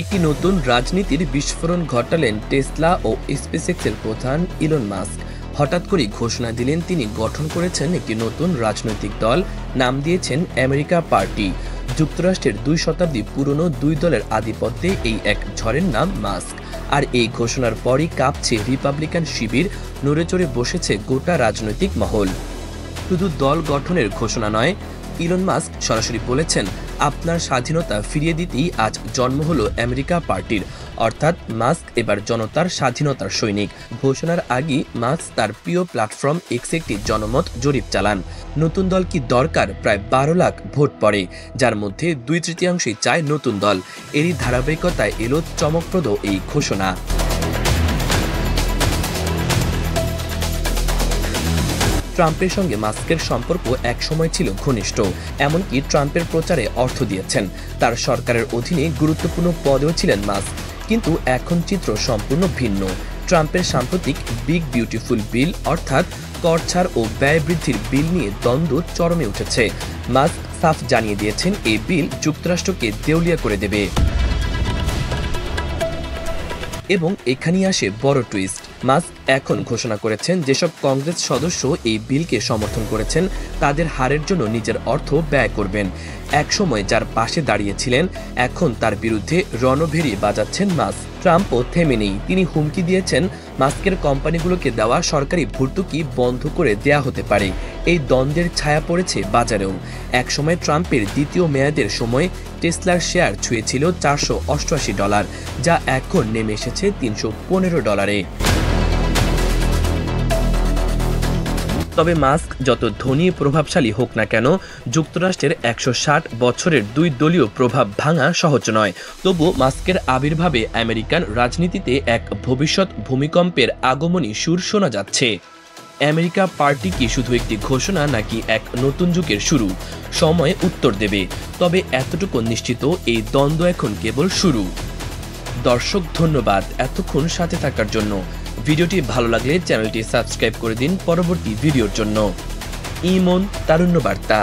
একটি নতুন রাজনীতির বিস্ফোরণ ঘটালেন টেসলা ও স্পেসএক্সের প্রধান ইলন মাস্ক। হঠাৎ করেই ঘোষণা দিলেন তিনি গঠন করেছেন একটি নতুন রাজনৈতিক দল, নাম দিয়েছেন আমেরিকা পার্টি। যুক্তরাষ্ট্রের 2 শতাব্দী পুরনো 2 দলের আধিপত্যে এই এক ঝড়ের নাম মাস্ক। আর এই ঘোষণার পরই কাঁপছে রিপাবলিকান শিবির, নড়েচড়ে বসেছে গোটা রাজনৈতিক মহল। শুধু দল গঠনের ঘোষণা নয়, ইলন মাস্ক সরাসরি বলেছেন, আপনার স্বাধীনতা ফিরিয়ে দিতেই আজ জন্ম হলো আমেরিকা পার্টির। অর্থাৎ মাস্ক এবার জনতার স্বাধীনতার সৈনিক। ঘোষণার আগেই মাস্ক তার প্রিয় প্ল্যাটফর্ম এক্সে একটি জনমত জরিপ চালান। নতুন দল কি দরকার? প্রায় 12 লাখ ভোট পড়ে, যার মধ্যে 2/3 চায় নতুন দল। এরই ধারাবাহিকতায় এলো চমকপ্রদ এই ঘোষণা। ট্রাম্পের সঙ্গে মাস্কের সম্পর্ক একসময় ছিল ঘনিষ্ঠ, এমনকি ট্রাম্পের প্রচারে অর্থ দিয়েছেন। তার সরকারের অধীনে গুরুত্বপূর্ণ পদেও ছিলেন মাস্ক। কিন্তু এখন চিত্র সম্পূর্ণ ভিন্ন। ট্রাম্পের সাম্প্রতিক বিগ বিউটিফুল বিল অর্থাৎ কর ছাড় ও ব্যয় বৃদ্ধির বিল নিয়ে দ্বন্দ্ব চরমে উঠেছে। মাস্ক সাফ জানিয়ে দিয়েছেন, এই বিল যুক্তরাষ্ট্রকে দেউলিয়া করে দেবে। এবং এখানেই আসে বড় টুইস্ট। মাস্ক এখন ঘোষণা করেছেন, যেসব কংগ্রেস সদস্য এই বিলকে সমর্থন করেছেন তাদের হারের জন্য নিজের অর্থ ব্যয় করবেন। একসময় যার পাশে দাঁড়িয়েছিলেন, এখন তার বিরুদ্ধে রণভেরি বাজাচ্ছেন মাস্ক। ট্রাম্পও থেমে নেই। তিনি হুমকি দিয়েছেন, মাস্কের কোম্পানিগুলোকে দেওয়া সরকারি ভর্তুকি বন্ধ করে দেয়া হতে পারে। এই দ্বন্দ্বের ছায়া পড়েছে বাজারেও। একসময় ট্রাম্পের দ্বিতীয় মেয়াদের সময় টেসলার শেয়ার ছুঁয়েছিল $488, যা এখন নেমে এসেছে $315। তবে মাস্ক যত ধনী প্রভাবশালী হোক না কেন, যুক্তরাষ্ট্রের 160 বছরের 2 দলীয় প্রভাব ভাঙা সহজ নয়। তবু মাস্কের আবির্ভাবে আমেরিকান রাজনীতিতে এক ভবিষ্যৎ ভূমিকম্পের আগমনী সুর শোনা যাচ্ছে। আমেরিকা পার্টি কি শুধু একটি ঘোষণা, নাকি এক নতুন যুগের শুরু? সময় উত্তর দেবে। তবে এতটুকু নিশ্চিত, এই দ্বন্দ্ব এখন কেবল শুরু। দর্শক, ধন্যবাদ এতক্ষণ সাথে থাকার জন্য। ভিডিওটি ভালো লাগলে চ্যানেলটি সাবস্ক্রাইব করে দিন পরবর্তী ভিডিওর জন্য। ইমন তারুণ্য বার্তা।